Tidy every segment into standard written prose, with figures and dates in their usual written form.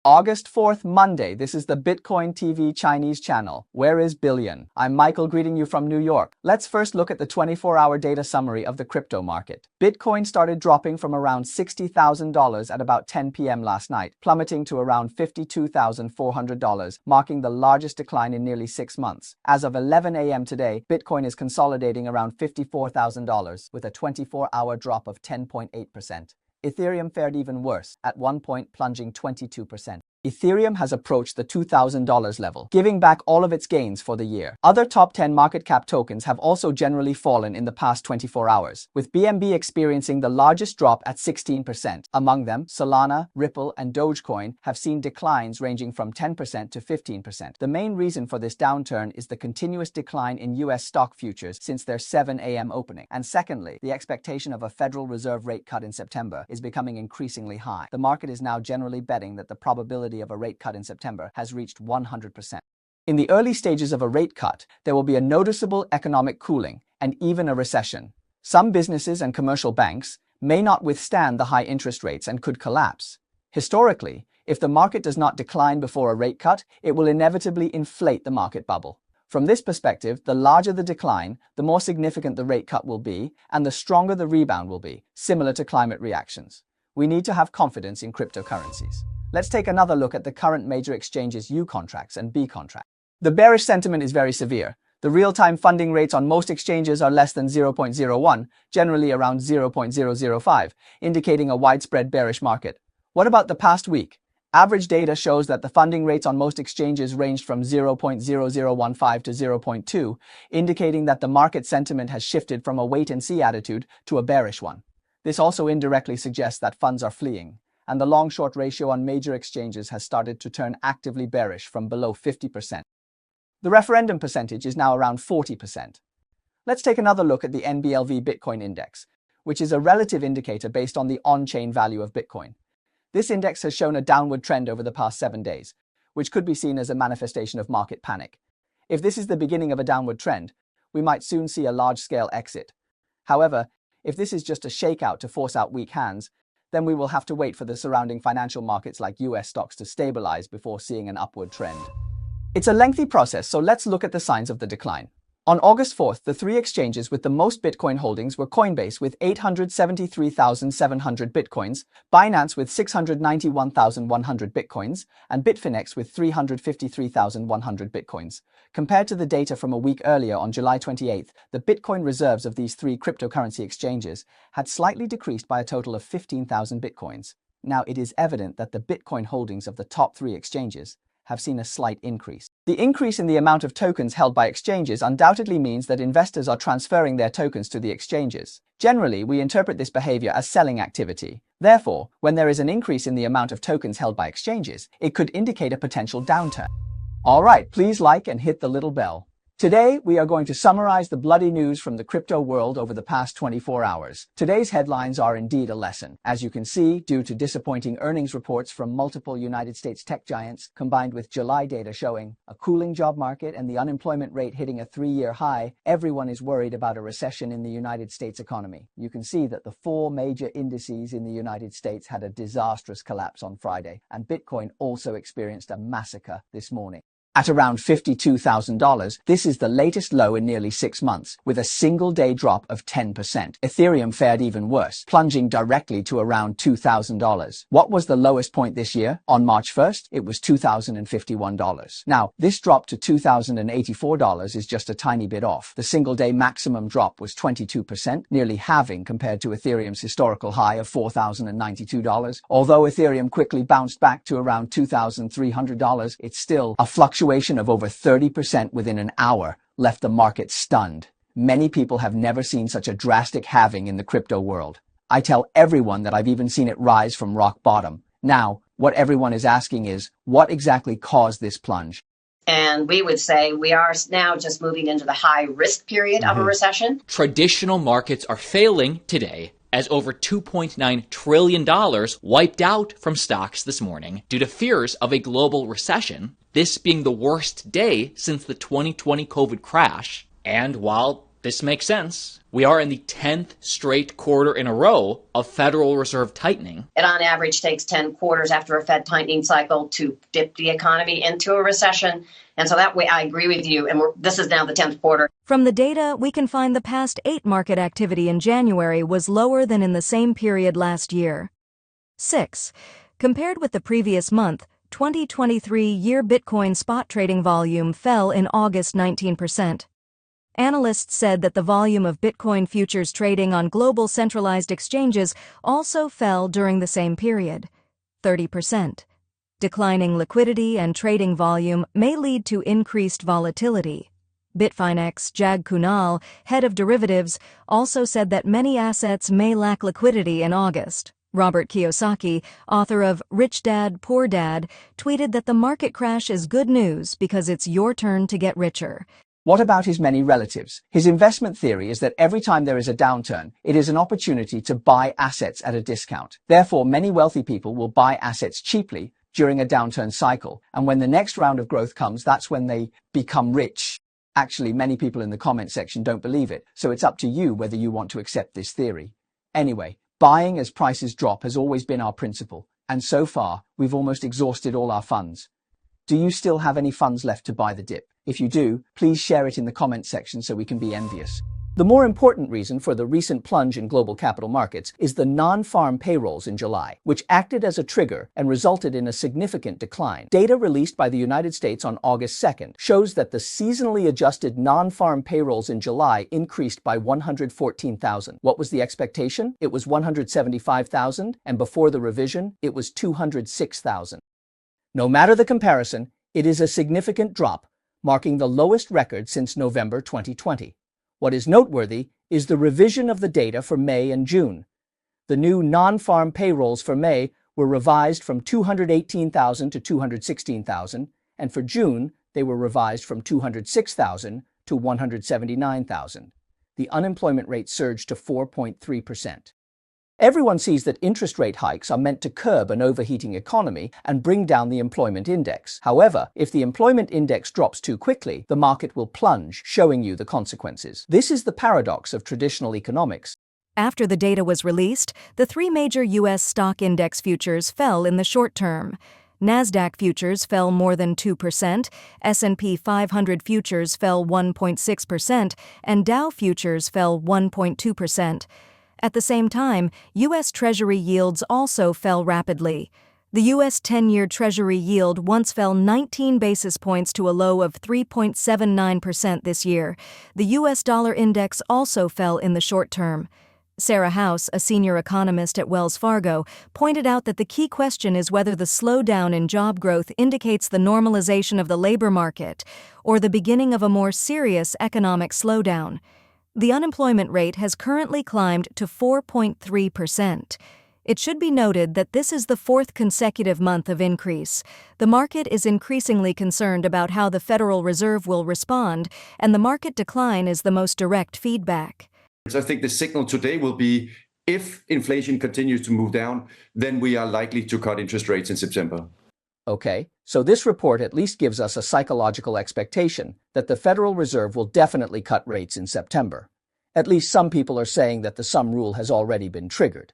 August 4th, Monday. This is the BitcoinTV Chinese channel. Where is Billion? I'm Michael greeting you from New York. Let's first look at the 24-hour data summary of the crypto market. Bitcoin started dropping from around $60,000 at about 10 p.m. last night, plummeting to around $52,400, marking the largest decline in nearly 6 months. As of 11 a.m. today, Bitcoin is consolidating around $54,000 with a 24-hour drop of 10.8%. Ethereum fared even worse, at one point plunging 22%. Ethereum has approached the $2,000 level, giving back all of its gains for the year. Other top 10 market cap tokens have also generally fallen in the past 24 hours, with BNB experiencing the largest drop at 16%. Among them, Solana, Ripple, and Dogecoin have seen declines ranging from 10% to 15%. The main reason for this downturn is the continuous decline in US stock futures since their 7 a.m. opening. And secondly, the expectation of a Federal Reserve rate cut in September is becoming increasingly high. The market is now generally betting that the probability of a rate cut in September has reached 100%. In the early stages of a rate cut, there will be a noticeable economic cooling and even a recession. Some businesses and commercial banks may not withstand the high interest rates and could collapse. Historically, if the market does not decline before a rate cut, it will inevitably inflate the market bubble. From this perspective, the larger the decline, the more significant the rate cut will be, and the stronger the rebound will be, similar to climate reactions. We need to have confidence in cryptocurrencies. Let's take another look at the current major exchanges' U contracts and B contracts. The bearish sentiment is very severe. The real-time funding rates on most exchanges are less than 0.01, generally around 0.005, indicating a widespread bearish market. What about the past week? Average data shows that the funding rates on most exchanges ranged from 0.0015 to 0.2, indicating that the market sentiment has shifted from a wait-and-see attitude to a bearish one. This also indirectly suggests that funds are fleeing, and the long-short ratio on major exchanges has started to turn actively bearish from below 50%. The referendum percentage is now around 40%. Let's take another look at the NBLV Bitcoin Index, which is a relative indicator based on the on-chain value of Bitcoin. This index has shown a downward trend over the past 7 days, which could be seen as a manifestation of market panic. If this is the beginning of a downward trend, we might soon see a large-scale exit. However, if this is just a shakeout to force out weak hands, then we will have to wait for the surrounding financial markets like US stocks to stabilize before seeing an upward trend. It's a lengthy process, so let's look at the signs of the decline. On August 4th, the 3 exchanges with the most Bitcoin holdings were Coinbase with 873,700 Bitcoins, Binance with 691,100 Bitcoins, and Bitfinex with 353,100 Bitcoins. Compared to the data from a week earlier on July 28th, the Bitcoin reserves of these 3 cryptocurrency exchanges had slightly decreased by a total of 15,000 Bitcoins. Now, it is evident that the Bitcoin holdings of the top 3 exchanges have seen a slight increase. The increase in the amount of tokens held by exchanges undoubtedly means that investors are transferring their tokens to the exchanges. Generally, we interpret this behavior as selling activity. Therefore, when there is an increase in the amount of tokens held by exchanges, it could indicate a potential downturn. Alright, please like and hit the little bell. Today, we are going to summarize the bloody news from the crypto world over the past 24 hours. Today's headlines are indeed a lesson. As you can see, due to disappointing earnings reports from multiple United States tech giants, combined with July data showing a cooling job market and the unemployment rate hitting a 3-year high, everyone is worried about a recession in the United States economy. You can see that the 4 major indices in the United States had a disastrous collapse on Friday, and Bitcoin also experienced a massacre this morning. At around $52,000, this is the latest low in nearly 6 months, with a single-day drop of 10%. Ethereum fared even worse, plunging directly to around $2,000. What was the lowest point this year? On March 1st, it was $2,051. Now, this drop to $2,084 is just a tiny bit off. The single-day maximum drop was 22%, nearly halving compared to Ethereum's historical high of $4,092. Although Ethereum quickly bounced back to around $2,300, it's still a fluctuation of over 30% within an hour left the market stunned. Many people have never seen such a drastic halving in the crypto world. I tell everyone that I've even seen it rise from rock bottom. Now, what everyone is asking is, what exactly caused this plunge? And we would say we are now just moving into the high risk period of a recession. Traditional markets are failing today, as over $2.9 trillion wiped out from stocks this morning due to fears of a global recession, this being the worst day since the 2020 COVID crash. And while This makes sense. We are in the 10th straight quarter in a row of Federal Reserve tightening. It on average takes 10 quarters after a Fed tightening cycle to dip the economy into a recession. And so that way, I agree with you. And this is now the 10th quarter. From the data, we can find the past 8 market activity in January was lower than in the same period last year. 6. Compared with the previous month, 2023 year Bitcoin spot trading volume fell in August 19%. Analysts said that the volume of Bitcoin futures trading on global centralized exchanges also fell during the same period, 30%. Declining liquidity and trading volume may lead to increased volatility. Bitfinex Jag Kunal, head of derivatives, also said that many assets may lack liquidity in August. Robert Kiyosaki, author of Rich Dad, Poor Dad, tweeted that the market crash is good news because it's your turn to get richer. What about his many relatives? His investment theory is that every time there is a downturn, it is an opportunity to buy assets at a discount. Therefore, many wealthy people will buy assets cheaply during a downturn cycle. And when the next round of growth comes, that's when they become rich. Actually, many people in the comment section don't believe it, so it's up to you whether you want to accept this theory. Anyway, buying as prices drop has always been our principle, and so far, we've almost exhausted all our funds. Do you still have any funds left to buy the dip? If you do, please share it in the comment section so we can be envious. The more important reason for the recent plunge in global capital markets is the non-farm payrolls in July, which acted as a trigger and resulted in a significant decline. Data released by the United States on August 2nd shows that the seasonally adjusted non-farm payrolls in July increased by 114,000. What was the expectation? It was 175,000, and before the revision, it was 206,000. No matter the comparison, it is a significant drop, marking the lowest record since November 2020. What is noteworthy is the revision of the data for May and June. The new non-farm payrolls for May were revised from 218,000 to 216,000, and for June, they were revised from 206,000 to 179,000. The unemployment rate surged to 4.3%. Everyone sees that interest rate hikes are meant to curb an overheating economy and bring down the employment index. However, if the employment index drops too quickly, the market will plunge, showing you the consequences. This is the paradox of traditional economics. After the data was released, the 3 major U.S. stock index futures fell in the short term. Nasdaq futures fell more than 2%, S&P 500 futures fell 1.6%, and Dow futures fell 1.2%. At the same time, U.S. Treasury yields also fell rapidly. The U.S. 10-year Treasury yield once fell 19 basis points to a low of 3.79% this year. The U.S. dollar index also fell in the short term. Sarah House, a senior economist at Wells Fargo, pointed out that the key question is whether the slowdown in job growth indicates the normalization of the labor market or the beginning of a more serious economic slowdown. The unemployment rate has currently climbed to 4.3%. It should be noted that this is the 4th consecutive month of increase. The market is increasingly concerned about how the Federal Reserve will respond, and the market decline is the most direct feedback. I think the signal today will be if inflation continues to move down, then we are likely to cut interest rates in September. Okay, so this report at least gives us a psychological expectation that the Federal Reserve will definitely cut rates in September. At least some people are saying that the sum rule has already been triggered.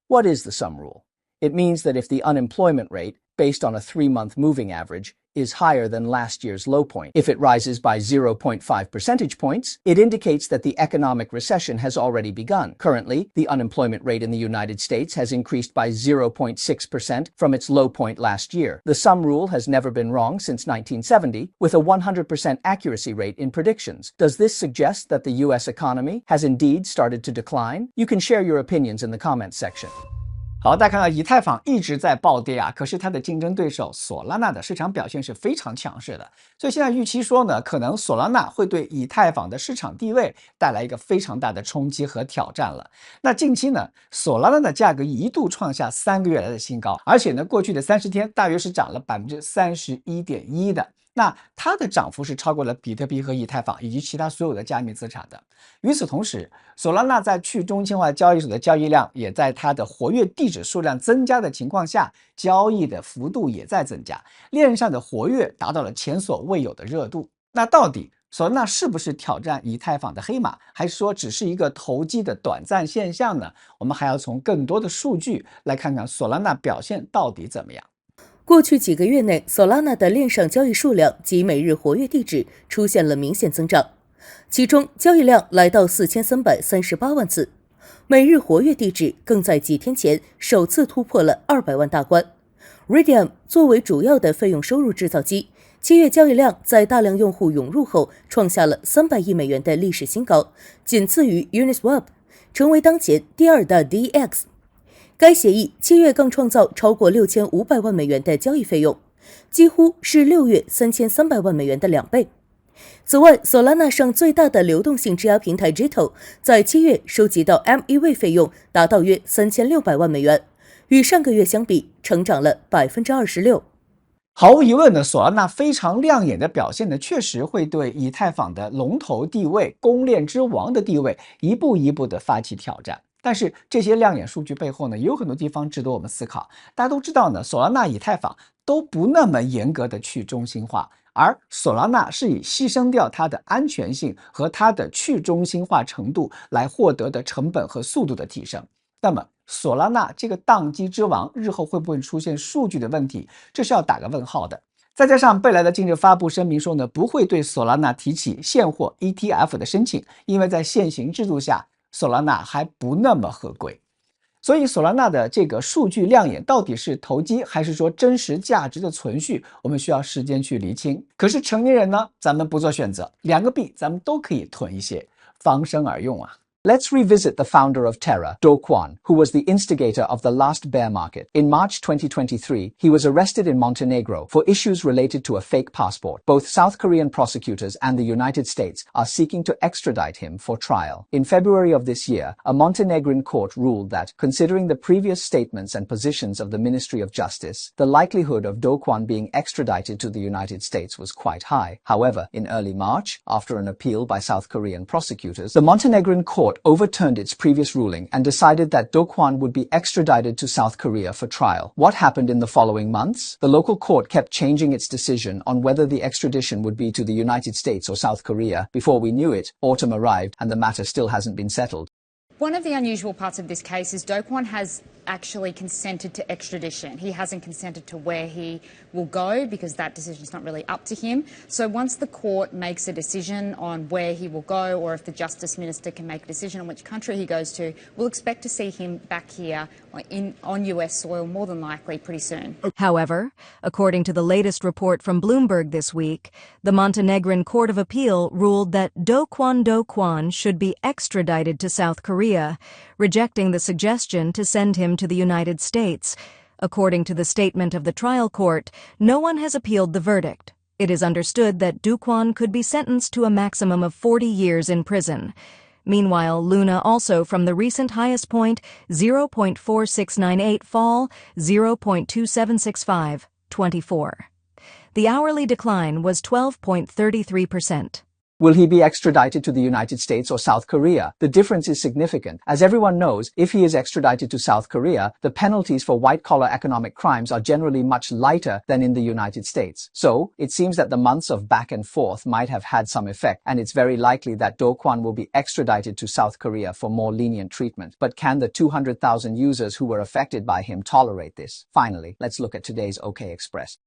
What is the sum rule? It means that if the unemployment rate, based on a 3-month moving average, is higher than last year's low point. If it rises by 0.5 percentage points, it indicates that the economic recession has already begun. Currently, the unemployment rate in the United States has increased by 0.6% from its low point last year. The sum rule has never been wrong since 1970, with a 100% accuracy rate in predictions. Does this suggest that the U.S. economy has indeed started to decline? You can share your opinions in the comments section. 好，大家看到以太坊一直在暴跌啊，可是它的竞争对手索拉纳的市场表现是非常强势的，所以现在预期说呢，可能索拉纳会对以太坊的市场地位带来一个非常大的冲击和挑战了。那近期呢，索拉纳的价格一度创下3个月来的新高，而且呢，过去的30天大约是涨了31.1%的。那它的涨幅是超过了比特币和以太坊以及其他所有的加密资产的。与此同时，索拉纳在去中心化交易所的交易量也在它的活跃地址数量增加的情况下，交易的幅度也在增加，链上的活跃达到了前所未有的热度。那到底索拉纳是不是挑战以太坊的黑马，还是说只是一个投机的短暂现象呢？我们还要从更多的数据来看看索拉纳表现到底怎么样。过去几个月内，Solana的链上交易数量及每日活跃地址出现了明显增长，其中交易量来到4338万次，每日活跃地址更在几天前首次突破了200万大关。Raydium 作为主要的费用收入制造机，7月交易量在大量用户涌入后创下了300亿美元的历史新高，仅次于 Uniswap， 成为当前第2大 DEX。该协议7月更创造超过6500万美元的交易费用，几乎是6月3300万美元的2倍。此外，Solana 上最大的流动性质押平台 Jito 在7月收集到 M1 位费用达到约3600万美元，与上个月相比成长了26%。毫无疑问呢，索拉纳非常亮眼的表现呢，确实会对以太坊的龙头地位、公链之王的地位一步一步的发起挑战。但是这些亮眼数据背后呢，也有很多地方值得我们思考。大家都知道呢，索拉纳、以太坊都不那么严格的去中心化，而索拉纳是以牺牲掉它的安全性和它的去中心化程度来获得的成本和速度的提升。那么索拉纳这个宕机之王日后会不会出现数据的问题，这是要打个问号的。再加上贝莱德近日发布声明说呢，不会对索拉纳提起现货 ETF 的申请，因为在现行制度下索拉纳还不那么合规。所以索拉纳的这个数据亮眼到底是投机还是说真实价值的存续，我们需要时间去厘清。可是成年人呢，咱们不做选择，两个币咱们都可以囤一些，防身而用啊。Let's revisit the founder of Terra, Kwon, who was the instigator of the last bear market. In March 2023, he was arrested in Montenegro for issues related to a fake passport. Both South Korean prosecutors and the United States are seeking to extradite him for trial. In February of this year, a Montenegrin court ruled that, considering the previous statements and positions of the Ministry of Justice, the likelihood of Kwon being extradited to the United States was quite high. However, in early March, after an appeal by South Korean prosecutors, the Montenegrin court overturned its previous ruling and decided that Kwon would be extradited to South Korea for trial. What happened in the following months? The local court kept changing its decision on whether the extradition would be to the United States or South Korea. Before we knew it, autumn arrived and the matter still hasn't been settled. One of the unusual parts of this case is Kwon has actually consented to extradition. He hasn't consented to where he will go because that decision is not really up to him. So once the court makes a decision on where he will go, or if the Justice Minister can make a decision on which country he goes to, we'll expect to see him back here on US soil more than likely pretty soon. However, according to the latest report from Bloomberg this week, the Montenegrin Court of Appeal ruled that Kwon should be extradited to South Korea, rejecting the suggestion to send him to the United States. According to the statement of the trial court, no one has appealed the verdict. It is understood that Kwon could be sentenced to a maximum of 40 years in prison. Meanwhile, Luna also from the recent highest point, 0.4698 fall, 0.2765, 24. The hourly decline was 12.33%. Will he be extradited to the United States or South Korea? The difference is significant. As everyone knows, if he is extradited to South Korea, the penalties for white-collar economic crimes are generally much lighter than in the United States. So, it seems that the months of back and forth might have had some effect, and it's very likely that Kwon will be extradited to South Korea for more lenient treatment. But can the 200,000 users who were affected by him tolerate this? Finally, let's look at today's HKEX.